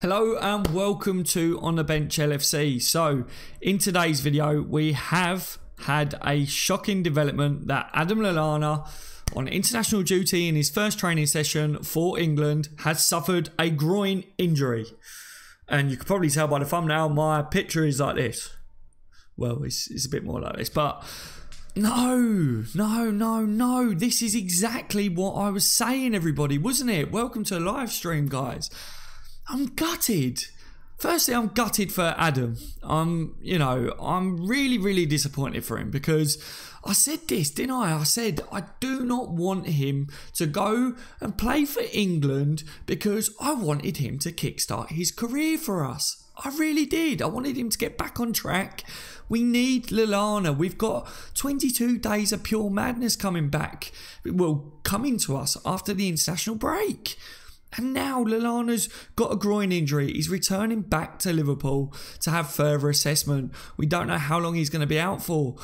Hello and welcome to On The Bench LFC. So in today's video we have had a shocking development that Adam Lallana, on international duty in his first training session for England, has suffered a groin injury. And you can probably tell by the thumbnail my picture is like this. Well, it's a bit more like this, but no. This is exactly what I was saying, everybody, wasn't it? Welcome to a live stream, guys. I'm gutted. Firstly, I'm gutted for Adam. I'm really disappointed for him because I said this, didn't I? I said I do not want him to go and play for England because I wanted him to kickstart his career for us. I really did. I wanted him to get back on track. We need Lallana. We've got 22 days of pure madness coming back. Well, coming to us after the international break. And now Lallana's got a groin injury. He's returning back to Liverpool to have further assessment. We don't know how long he's going to be out for.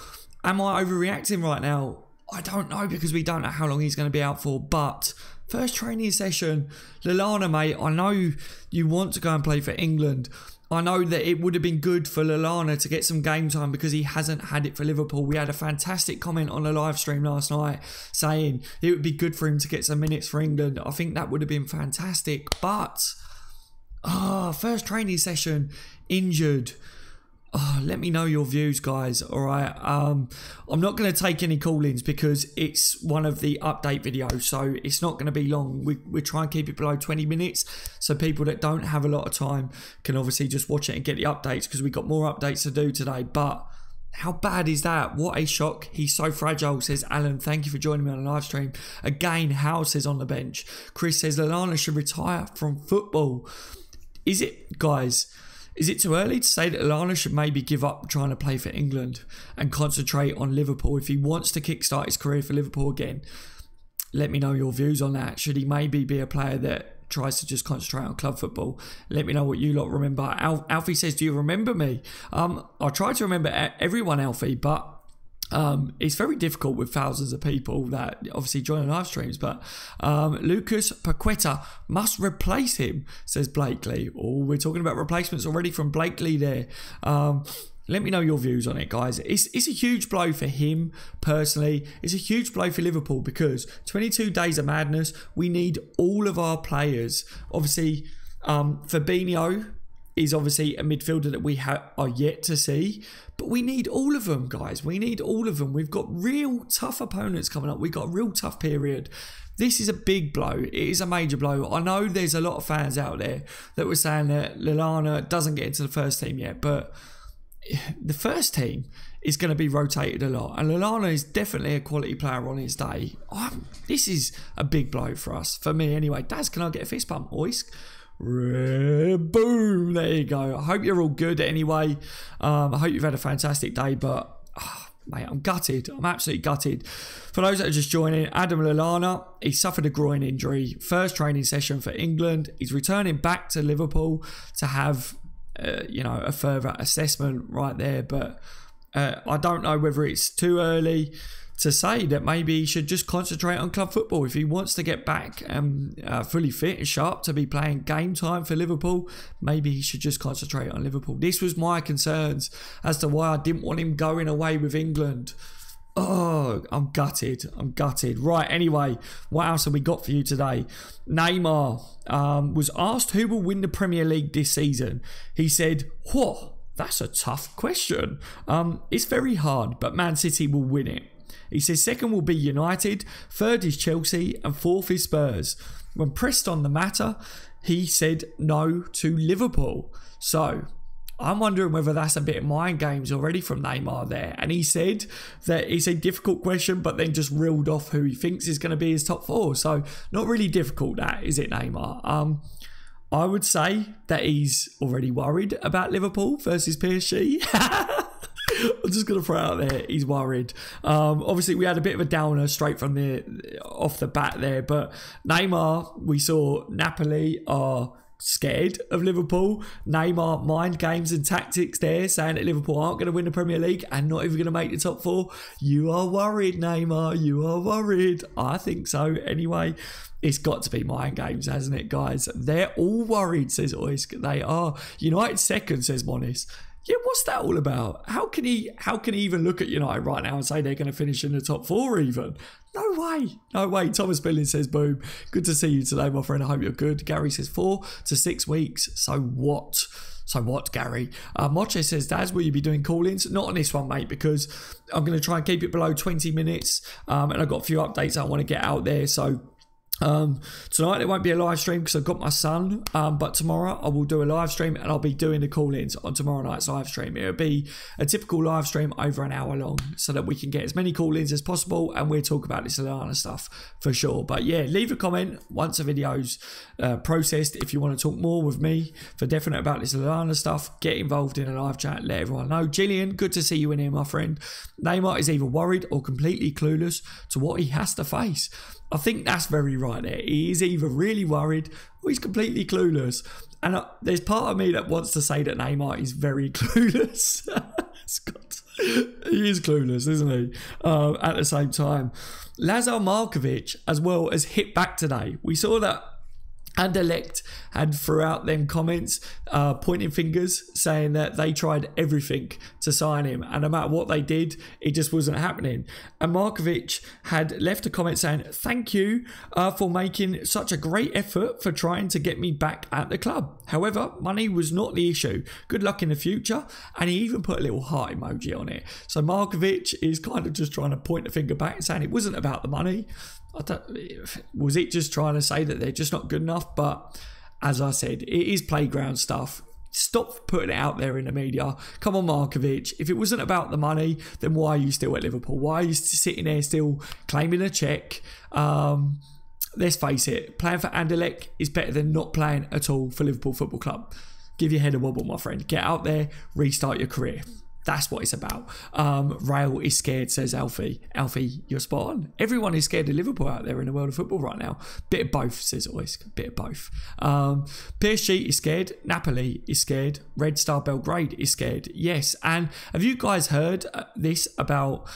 Am I overreacting right now? I don't know, because we don't know how long he's going to be out for. But first training session, Lallana, mate, I know you want to go and play for England. I know that it would have been good for Lallana to get some game time because he hasn't had it for Liverpool. We had a fantastic comment on the live stream last night saying it would be good for him to get some minutes for England. I think that would have been fantastic. But, first training session, injured. Let me know your views, guys. All right. I'm not going to take any call-ins because it's one of the update videos, so it's not going to be long. We try and keep it below 20 minutes, so people that don't have a lot of time can obviously just watch it and get the updates, because we've got more updates to do today. But how bad is that? What a shock. He's so fragile, says Alan. Thank you for joining me on the live stream. Again, Hal says on the bench. Chris says Lallana should retire from football. Is it, guys? Is it too early to say that Lallana should maybe give up trying to play for England and concentrate on Liverpool if he wants to kickstart his career for Liverpool again? Let me know your views on that. Should he maybe be a player that tries to just concentrate on club football? Let me know what you lot remember. Alfie says, do you remember me? I try to remember everyone, Alfie, but it's very difficult with thousands of people that obviously join live streams. But Lucas Paqueta must replace him, says Blakely. Oh, we're talking about replacements already from Blakely there. Let me know your views on it, guys. It's a huge blow for him personally. It's a huge blow for Liverpool because 22 days of madness. We need all of our players. Obviously, Fabinho is obviously a midfielder that we are yet to see. But we need all of them, guys. We need all of them. We've got real tough opponents coming up. We've got a real tough period. This is a big blow. It is a major blow. I know there's a lot of fans out there that were saying that Lallana doesn't get into the first team yet. But the first team is going to be rotated a lot. And Lallana is definitely a quality player on his day. This is a big blow for us. For me, anyway. Daz, can I get a fist bump? Oisk. Boom, there you go. I hope you're all good anyway. I hope you've had a fantastic day, but mate, I'm gutted. I'm absolutely gutted. For those that are just joining, Adam Lallana, he suffered a groin injury. First training session for England. He's returning back to Liverpool to have a further assessment right there, but I don't know whether it's too early to say that maybe he should just concentrate on club football. If he wants to get back fully fit and sharp to be playing game time for Liverpool, maybe he should just concentrate on Liverpool. This was my concerns as to why I didn't want him going away with England. Oh, I'm gutted. I'm gutted. Right, anyway, what else have we got for you today? Neymar was asked who will win the Premier League this season. He said, whoa, that's a tough question. It's very hard, but Man City will win it. He says second will be United, third is Chelsea, and fourth is Spurs. When pressed on the matter, he said no to Liverpool. So I'm wondering whether that's a bit of mind games already from Neymar there. And he said that it's a difficult question, but then just reeled off who he thinks is going to be his top four. So not really difficult, that, is it, Neymar? I would say that he's already worried about Liverpool versus PSG. I'm just going to throw it out there. He's worried. Obviously, we had a bit of a downer straight from off the bat there. But Neymar, we saw Napoli are scared of Liverpool. Neymar mind games and tactics there, saying that Liverpool aren't going to win the Premier League and not even going to make the top 4. You are worried, Neymar. You are worried. I think so. Anyway, it's got to be mind games, hasn't it, guys? They're all worried, says Oisk. They are. United second, says Monis. Yeah, what's that all about? How can he even look at United right now and say they're going to finish in the top 4 even? No way. No way. Thomas Billings says, boom. Good to see you today, my friend. I hope you're good. Gary says 4 to 6 weeks. So what? So what, Gary? Moche says, Daz, will you be doing call-ins? Not on this one, mate, because I'm going to try and keep it below 20 minutes. And I've got a few updates I want to get out there. So tonight there won't be a live stream because I've got my son, but tomorrow I will do a live stream and I'll be doing the call-ins on tomorrow night's live stream. It'll be a typical live stream over an hour long so that we can get as many call-ins as possible, and we'll talk about this Lallana stuff for sure. But yeah, leave a comment once the video's processed if you want to talk more with me for definite about this Lallana stuff. Get involved in a live chat, let everyone know. Gillian, good to see you in here, my friend. Neymar is either worried or completely clueless to what he has to face. I think that's very right there. He is either really worried or he's completely clueless. And there's part of me that wants to say that Neymar is very clueless. He is clueless, isn't he? At the same time. Lazar Markovic as well has hit back today. We saw that Anderlecht had throughout them comments pointing fingers saying that they tried everything to sign him, and no matter what they did, it just wasn't happening. And Markovic had left a comment saying, thank you for making such a great effort for trying to get me back at the club. However, money was not the issue. Good luck in the future. And he even put a little heart emoji on it. So Markovic is kind of just trying to point the finger back and saying it wasn't about the money. Was it just trying to say that they're just not good enough? But as I said, it is playground stuff. Stop putting it out there in the media. Come on, Markovic. If it wasn't about the money, then why are you still at Liverpool? Why are you sitting there still claiming a cheque? Let's face it, playing for Anderlecht is better than not playing at all for Liverpool Football Club. Give your head a wobble, my friend. Get out there, restart your career. That's what it's about. Rail is scared, says Alfie. Alfie, you're spot on. Everyone is scared of Liverpool out there in the world of football right now. Bit of both, says Oisk. Bit of both. PSG is scared. Napoli is scared. Red Star Belgrade is scared. Yes. And have you guys heard this about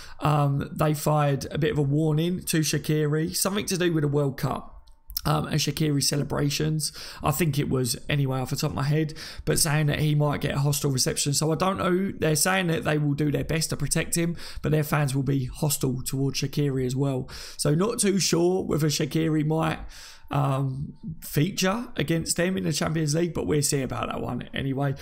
they fired a bit of a warning to Shaqiri? Something to do with the World Cup. And Shaqiri celebrations, I think it was anyway off the top of my head, but saying that he might get a hostile reception. So I don't know, they're saying that they will do their best to protect him, but their fans will be hostile towards Shaqiri as well. So not too sure whether Shaqiri might feature against them in the Champions League, but we'll see about that one anyway.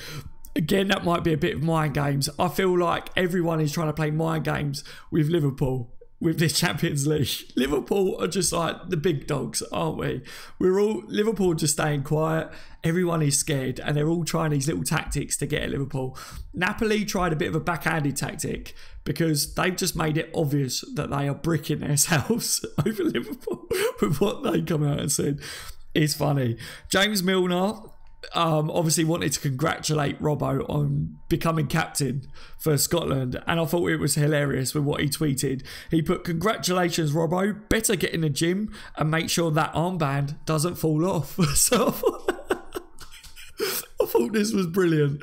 Again, that might be a bit of mind games. I feel like everyone is trying to play mind games with Liverpool with this Champions League. Liverpool are just like the big dogs, aren't we? Liverpool just staying quiet. Everyone is scared and they're all trying these little tactics to get at Liverpool. Napoli tried a bit of a backhanded tactic because they've just made it obvious that they are bricking themselves over Liverpool with what they come out and said. It's funny. James Milner obviously wanted to congratulate Robbo on becoming captain for Scotland, and I thought it was hilarious with what he tweeted. He put, congratulations Robbo, better get in the gym and make sure that armband doesn't fall off. So I thought this was brilliant.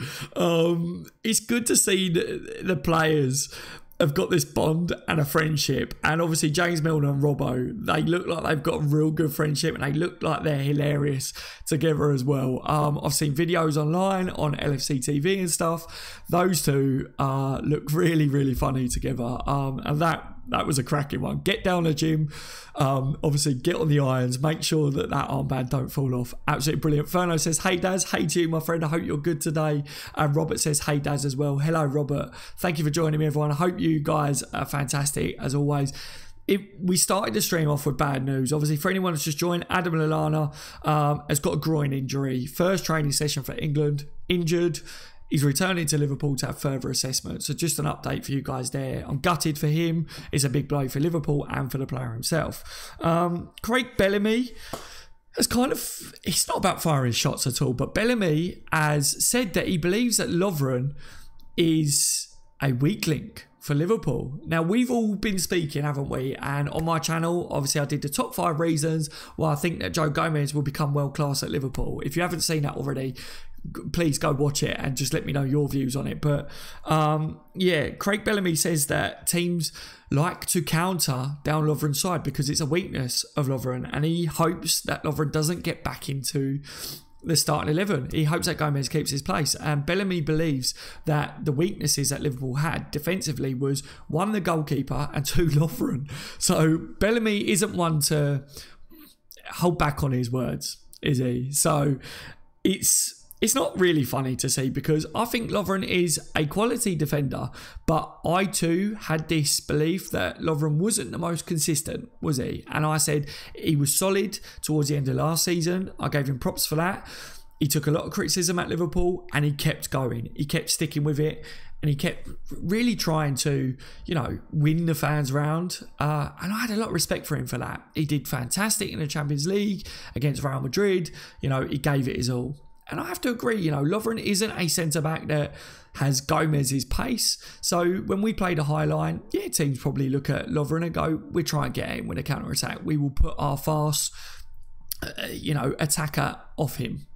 It's good to see the players have got this bond and a friendship, and obviously James Milner and Robbo, they look like they've got a real good friendship and they look like they're hilarious together as well. I've seen videos online on LFC TV and stuff. Those two look really, really funny together, and that was a cracking one. Get down the gym, obviously get on the irons, make sure that armband don't fall off. Absolutely brilliant. Ferno says, hey Daz, hey to you my friend, I hope you're good today. And Robert says, hey Daz as well. Hello Robert, thank you for joining me everyone. I hope you guys are fantastic as always. We started the stream off with bad news. Obviously, for anyone that's just joined, Adam Lallana has got a groin injury. First training session for England, injured. He's returning to Liverpool to have further assessment. So just an update for you guys there. I'm gutted for him. It's a big blow for Liverpool and for the player himself. Craig Bellamy has it's not about firing shots at all, but Bellamy has said that he believes that Lovren is a weak link for Liverpool. Now, we've all been speaking, haven't we? And on my channel, obviously, I did the top 5 reasons why I think that Joe Gomez will become world class at Liverpool. If you haven't seen that already, please go watch it and just let me know your views on it. But yeah, Craig Bellamy says that teams like to counter down Lovren's side because it's a weakness of Lovren, and he hopes that Lovren doesn't get back into the starting 11. He hopes that Gomez keeps his place, and Bellamy believes that the weaknesses that Liverpool had defensively was 1, the goalkeeper, and 2, Lovren. So Bellamy isn't one to hold back on his words, is he? So it's not really funny to see, because I think Lovren is a quality defender, but I too had this belief that Lovren wasn't the most consistent, was he? And I said he was solid towards the end of last season. I gave him props for that. He took a lot of criticism at Liverpool and he kept going. He kept sticking with it, and he kept really trying to, you know, win the fans round. And I had a lot of respect for him for that. He did fantastic in the Champions League against Real Madrid. You know, he gave it his all. And I have to agree, you know, Lovren isn't a centre-back that has Gomez's pace. So when we play the high line, yeah, teams probably look at Lovren and go, we're trying to get him with a counter-attack. We will put our fast, you know, attacker off him.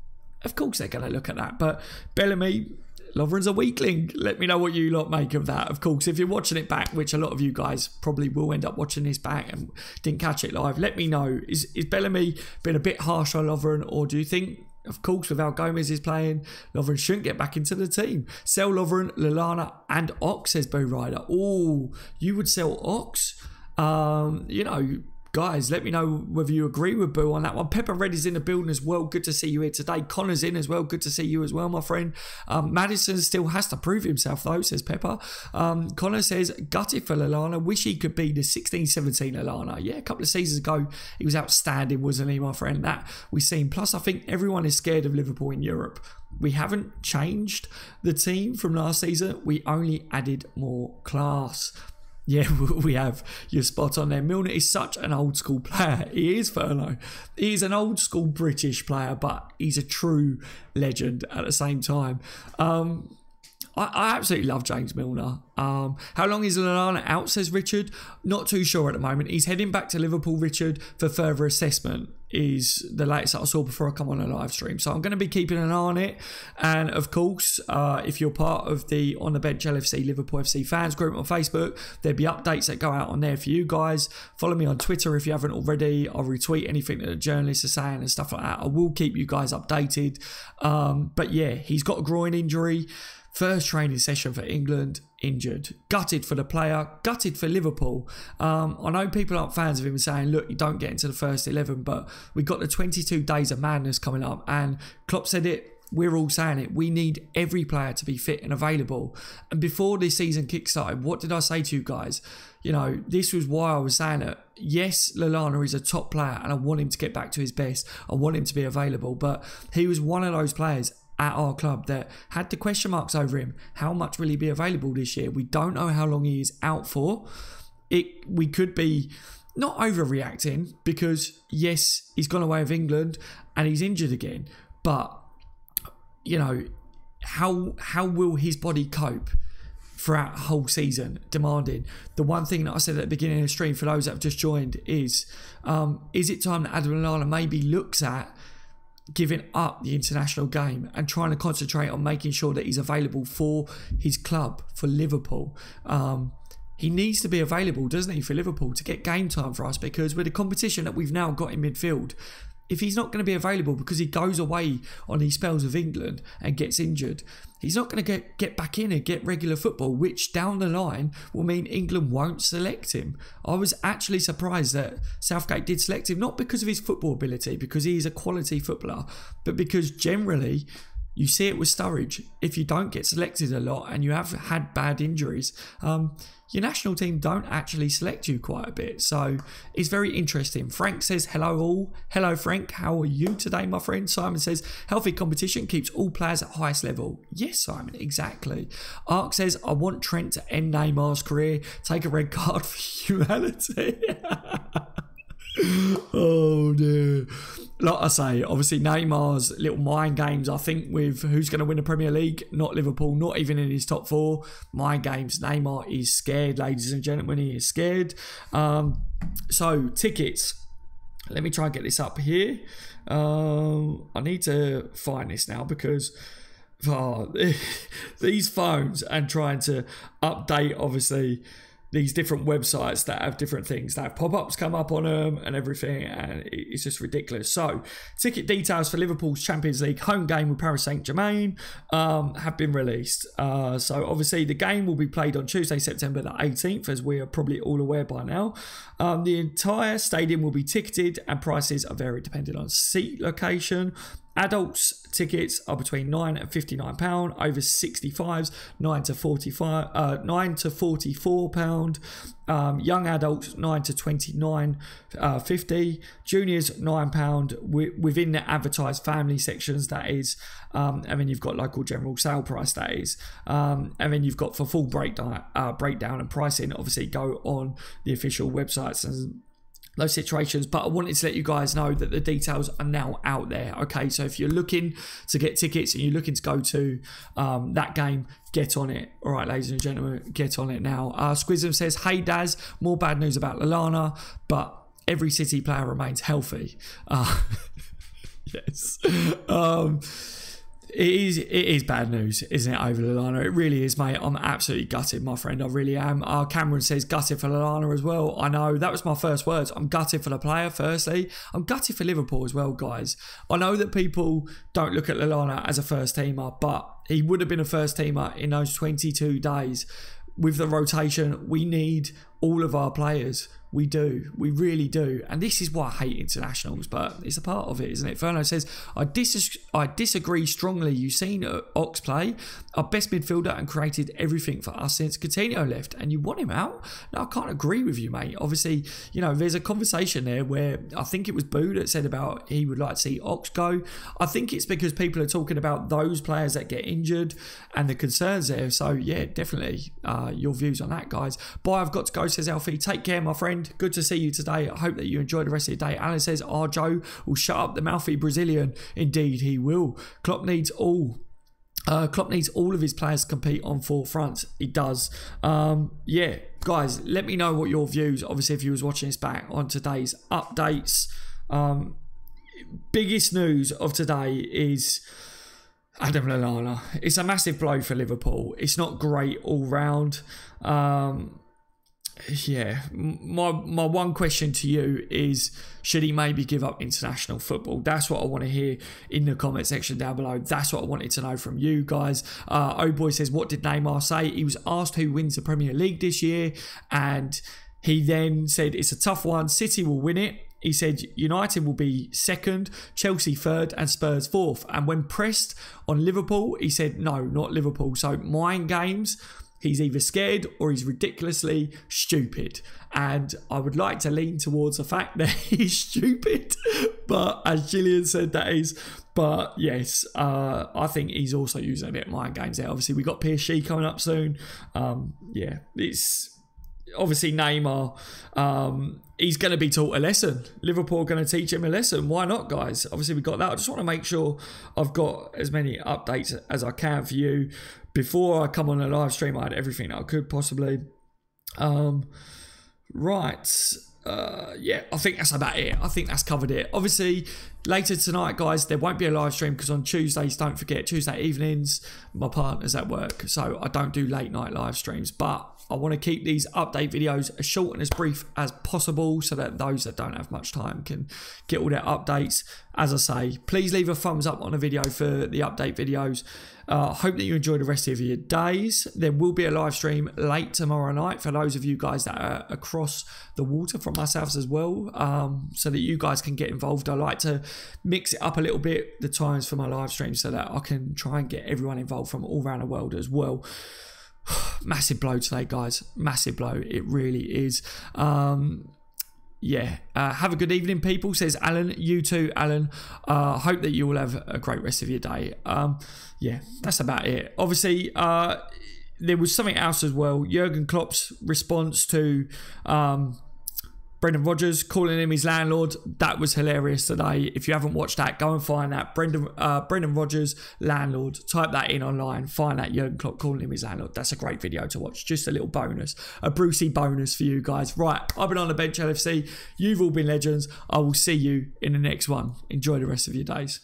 Of course they're going to look at that. But Bellamy, Lovren's a weakling. Let me know what you lot make of that. Of course, if you're watching it back, which a lot of you guys probably will end up watching this back and didn't catch it live, let me know. Is Bellamy been a bit harsh on Lovren, or do you think, of course, without Gomez is playing, Lovren shouldn't get back into the team? Sell Lovren, Lallana and Ox, says Boo Rider. Oh, you would sell Ox? You know, guys, let me know whether you agree with Boo on that one. Pepper Red is in the building as well. Good to see you here today. Connor's in as well. Good to see you as well, my friend. Maddison still has to prove himself, though, says Pepper. Connor says, gutted for Lallana. Wish he could be the 16-17 Lallana. Yeah, a couple of seasons ago, he was outstanding, wasn't he, my friend? That we've seen. Plus, I think everyone is scared of Liverpool in Europe. We haven't changed the team from last season. We only added more class. Yeah, we have. You're spot on there. Milner is such an old school player. He is, Furlough. He is an old school British player, but he's a true legend at the same time. I absolutely love James Milner. How long is Lallana out, says Richard? Not too sure at the moment. He's heading back to Liverpool, Richard, for further assessment, is the latest that I saw before I come on a live stream. So I'm going to be keeping an eye on it. And of course, if you're part of the On The Bench LFC Liverpool FC fans group on Facebook, there'll be updates that go out on there for you guys. Follow me on Twitter if you haven't already. I'll retweet anything that the journalists are saying and stuff like that. I will keep you guys updated. But yeah, he's got a groin injury. First training session for England, injured. Gutted for the player, gutted for Liverpool. I know people aren't fans of him saying, look, you don't get into the first 11, but we've got the 22 days of madness coming up. And Klopp said it, we're all saying it. We need every player to be fit and available. And before this season kick-started, what did I say to you guys? You know, this was why I was saying it. Yes, Lallana is a top player and I want him to get back to his best. I want him to be available. But he was one of those players at our club that had the question marks over him. How much will he be available this year? We don't know how long he is out for. We could be not overreacting because, yes, he's gone away with England and he's injured again. But, you know, how will his body cope throughout the whole season? Demanding. The one thing that I said at the beginning of the stream for those that have just joined is it time that Adam Lallana maybe looks at giving up the international game and trying to concentrate on making sure that he's available for his club, for Liverpool? He needs to be available, doesn't he, for Liverpool to get game time for us, because with the competition that we've now got in midfield, if he's not going to be available because he goes away on these spells of England and gets injured, he's not going to get back in and get regular football, which down the line will mean England won't select him. I was actually surprised that Southgate did select him, not because of his football ability, because he is a quality footballer, but because generally you see it with Sturridge. If you don't get selected a lot and you have had bad injuries, your national team don't actually select you quite a bit. So it's very interesting. Frank says, hello all. Hello Frank, how are you today, my friend? Simon says, healthy competition keeps all players at highest level. Yes, Simon, exactly. Ark says, I want Trent to end Neymar's career. Take a red card for humanity. Oh dear. like I say, obviously Neymar's little mind games, I think, with who's going to win the Premier League, not Liverpool, not even in his top four. Mind games, Neymar is scared, ladies and gentlemen, he is scared. So, tickets. Let me try and get this up here. I need to find this now because these phones and trying to update, obviously, these different websites that have different things. They have pop-ups come up on them and everything, and it's just ridiculous. So, ticket details for Liverpool's Champions League home game with Paris Saint-Germain have been released. So, obviously, the game will be played on Tuesday, September the 18th, as we are probably all aware by now. The entire stadium will be ticketed, and prices are varied depending on seat location. Adults tickets are between £9 and £59. Over 65s, £9 to £44. Young adults, £9 to £29.50. Juniors, £9 within the advertised family sections. That is, and then you've got local general sale price. That is, and then you've got for full breakdown and pricing. Obviously, go on the official websites and those situations, but I wanted to let you guys know that the details are now out there. Okay, so if you're looking to get tickets and you're looking to go to that game, get on it. All right, ladies and gentlemen, get on it now. Squism says, hey Daz, more bad news about Lallana, but every City player remains healthy. Yes. It is bad news, isn't it, over Lallana? It really is, mate. I'm absolutely gutted, my friend. I really am. Cameron says gutted for Lallana as well. I know, that was my first words. I'm gutted for the player, firstly. I'm gutted for Liverpool as well, guys. I know that people don't look at Lallana as a first-teamer, but he would have been a first-teamer in those 22 days. With the rotation, we need all of our players. We do. We really do. And this is why I hate internationals, but it's a part of it, isn't it? Ferno says, I disagree strongly. You've seen Ox play, our best midfielder, and created everything for us since Coutinho left, and you want him out? No, I can't agree with you, mate. Obviously, you know, there's a conversation there where I think it was Boo that said about he would like to see Ox go. I think it's because people are talking about those players that get injured and the concerns there. So, yeah, definitely your views on that, guys. Bye, I've got to go, says Alfie. Take care, my friend. Good to see you today. I hope that you enjoy the rest of your day. Alan says, Joe will shut up the mouthy Brazilian. Indeed, he will. Klopp needs all of his players to compete on four fronts. He does. Yeah, guys, let me know what your views, obviously, if you was watching this back on today's updates. Biggest news of today is Adam Lallana. It's a massive blow for Liverpool. It's not great all round. Yeah, my one question to you is, should he maybe give up international football? That's what I want to hear in the comment section down below. That's what I wanted to know from you guys. Oh boy says, what did Neymar say? He was asked who wins the Premier League this year, and he then said it's a tough one. City will win it. He said United will be second, Chelsea third, and Spurs fourth. And when pressed on Liverpool, he said no, not Liverpool. So mind games. He's either scared or he's ridiculously stupid. And I would like to lean towards the fact that he's stupid. But as Gillian said, that is. But yes, I think he's also using a bit of mind games there. Obviously, we got PSG coming up soon. Yeah, it's obviously Neymar. He's going to be taught a lesson. Liverpool are going to teach him a lesson. Why not, guys? Obviously, we got that. I just want to make sure I've got as many updates as I can for you. Before I come on a live stream, I had everything I could possibly. Right. Yeah, I think that's about it. I think that's covered it. Obviously, later tonight, guys, there won't be a live stream because on Tuesdays, don't forget, Tuesday evenings, my partner's at work. So I don't do late night live streams. But I want to keep these update videos as short and as brief as possible so that those that don't have much time can get all their updates. As I say, please leave a thumbs up on the video for the update videos. Hope that you enjoy the rest of your days. There will be a live stream late tomorrow night for those of you guys that are across the water from myself as well, so that you guys can get involved. I like to mix it up a little bit, the times for my live stream, so that I can try and get everyone involved from all around the world as well. Massive blow today, guys. Massive blow. It really is. Yeah. Have a good evening, people, says Alan. You too, Alan. Hope that you all have a great rest of your day. Yeah, that's about it. Obviously, there was something else as well. Jurgen Klopp's response to Brendan Rodgers calling him his landlord. That was hilarious today. If you haven't watched that, go and find that. Brendan Rodgers, landlord. Type that in online. Find that Jurgen Klopp calling him his landlord. That's a great video to watch. Just a little bonus. A Brucey bonus for you guys. Right, I've been on the bench LFC. You've all been legends. I will see you in the next one. Enjoy the rest of your days.